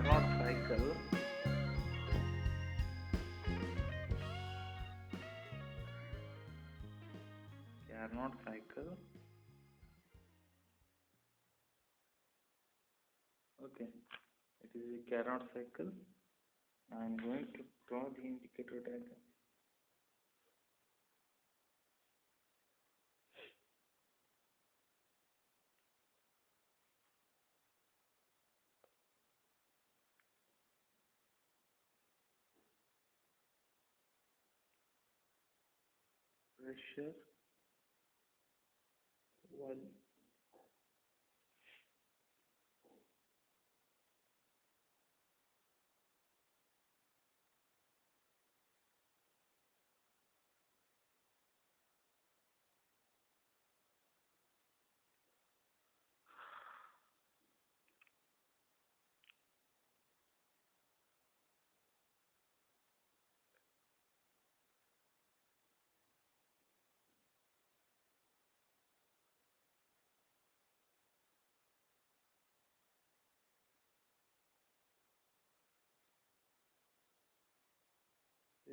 carnot cycle. Carnot cycle. Okay, it is a carnot cycle. I am going to draw the indicator diagram. Pressure 1.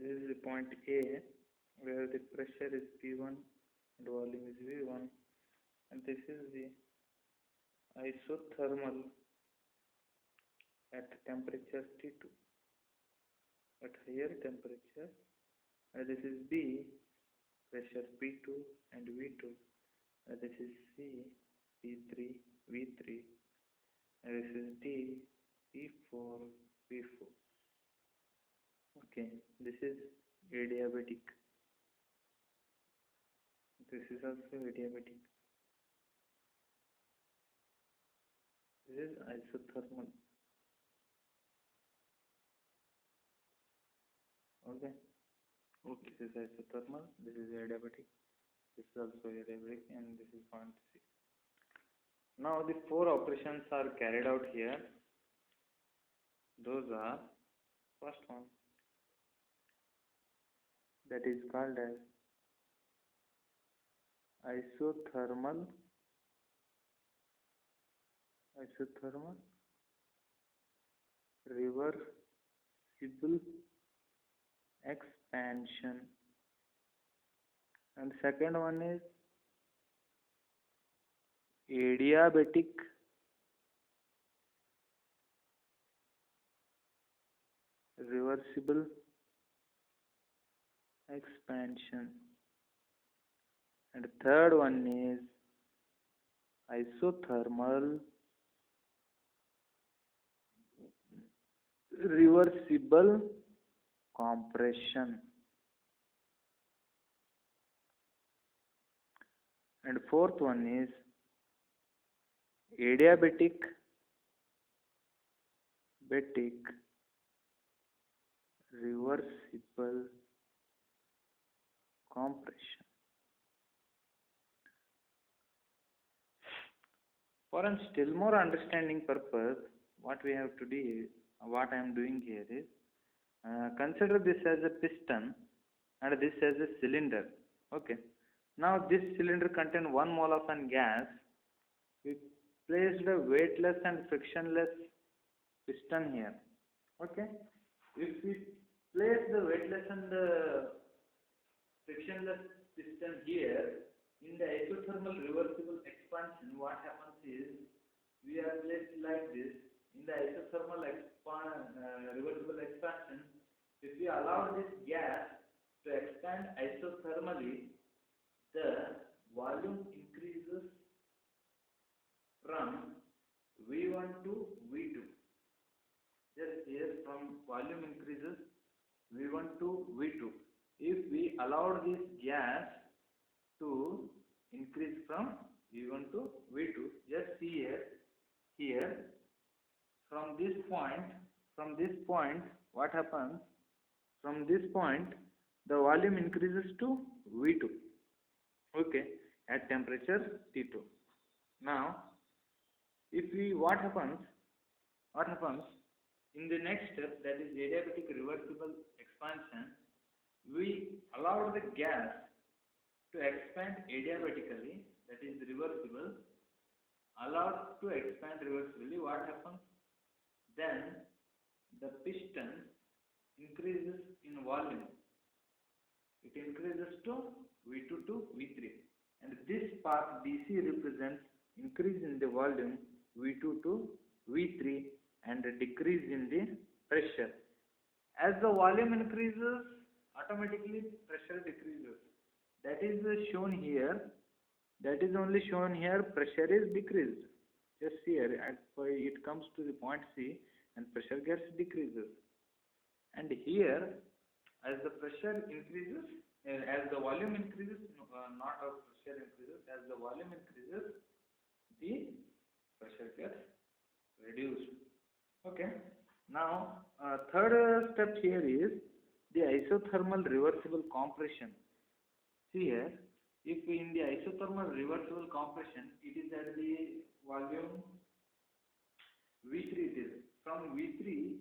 This is the point A where the pressure is P1 and volume is V1, and this is the isothermal at temperature T2 at higher temperature, and this is B, pressure P2 and V2, and this is C, P3, V3, and this is D, P4, V4. Okay, this is adiabatic. This is also adiabatic. This is isothermal. Okay. Okay, this is isothermal. This is adiabatic. This is also adiabatic, and this is point C. Now the 4 operations are carried out here. Those are, first one, that is called as isothermal reversible expansion, and second one is adiabatic reversible expansion, and third one is isothermal reversible compression, and fourth one is adiabatic reversible compression. For a still more understanding purpose, what we have to do is, what I am doing here is, consider this as a piston and this as a cylinder. Okay. Now this cylinder contains 1 mole of an gas. We placed a weightless and frictionless piston here. Okay. If we place the weightless and frictionless piston here, in the isothermal reversible expansion, what happens is, we are placed like this. In the isothermal reversible expansion, if we allow this gas to expand isothermally, the volume increases from V1 to V2. Just here, from volume increases V1 to V2. If we allow this gas to increase from V1 to V2, just see here, from this point, what happens? From this point, the volume increases to V2. Okay, at temperature T2. Now, if we, what happens? In the next step, that is adiabatic reversible expansion, we allow the gas to expand adiabatically, that is reversible, allowed to expand reversibly. What happens? Then the piston increases in volume. It increases to V2 to V3, and this path BC represents increase in the volume V2 to V3 and a decrease in the pressure. As the volume increases, automatically pressure decreases. That is shown here. That is only shown here. Pressure is decreased. Just here, it comes to the point C, and pressure gets decreases. And here, as the pressure increases, as the volume increases, not as pressure increases, as the volume increases, the pressure gets reduced. Okay. Now, third step here is the isothermal reversible compression. See here, if in the isothermal reversible compression, it is at the volume V3 it is. From V3,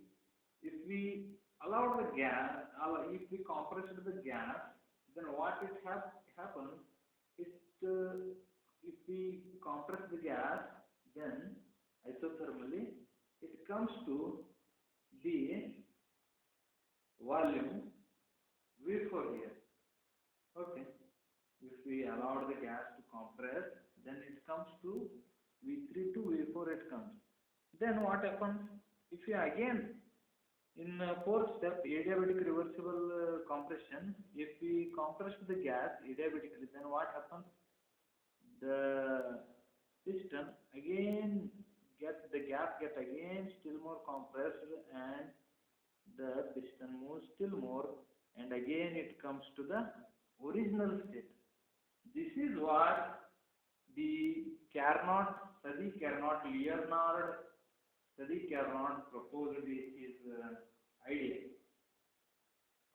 if we allow the gas, if we compress the gas, then what it happens is if we compress the gas, then isothermally it comes to the volume V4 here. Okay. If we allow the gas to compress, then it comes to V3 to V4 it comes. Then what happens? If you again, in fourth step, adiabatic reversible compression, if we compress the gas adiabatically, then what happens? The piston again the gas get again still more compressed, and the piston moves still more, and again it comes to the original state. This is what the Carnot, Sadi Carnot proposed his idea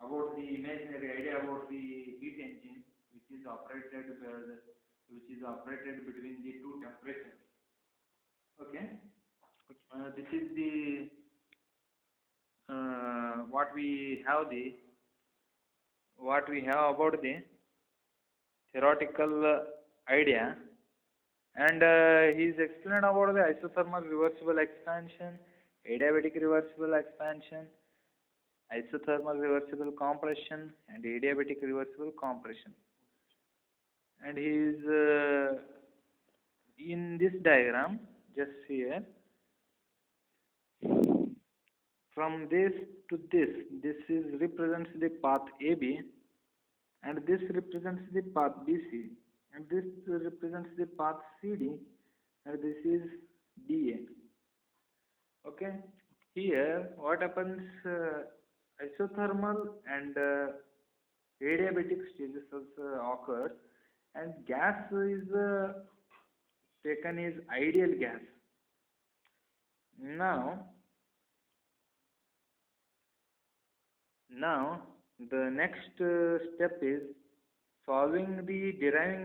about the imaginary idea about the heat engine, which is operated between the two temperatures. Okay. This is the what we have about the theoretical idea, and he is explained about the isothermal reversible expansion, adiabatic reversible expansion, isothermal reversible compression, and adiabatic reversible compression. And he is in this diagram, just here, from this to this represents the path AB, and this represents the path BC, and this represents the path CD, and this is DA. Okay. Here what happens, isothermal and adiabatic stages occurs, and gas is taken is ideal gas. Now the next step is deriving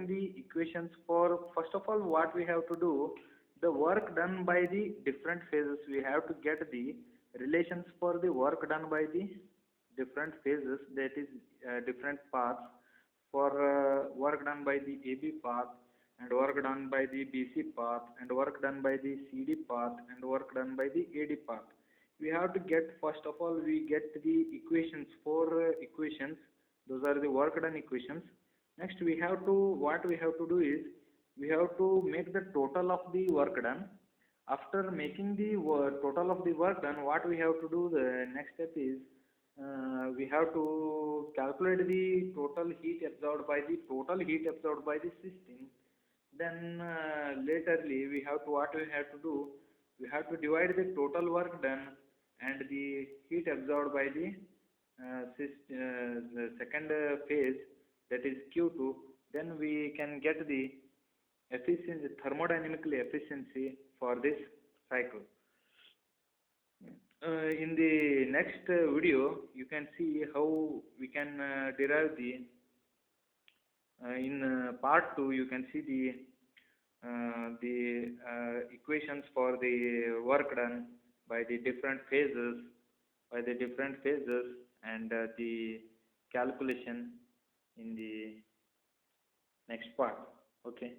the equations for, first of all, what we have to do, the work done by the different phases. We have to get the relations for the work done by the different phases, that is different paths, for work done by the AB path, and work done by the BC path, and work done by the CD path, and work done by the AD path. We have to get, first of all, we get the equations, four equations. Those are the work done equations. Next, what we have to do is, we have to make the total of the work done. After making the total of the work done, what we have to do, the next step is, we have to calculate the total heat absorbed by the system. Then laterly, what we have to do, we have to divide the total work done and the heat absorbed by the second phase, that is Q2. Then we can get the efficiency, thermodynamical efficiency for this cycle. In the next video, you can see how we can derive the, in part 2, you can see the equations for the work done by the different phases, and the calculation in the next part. Okay.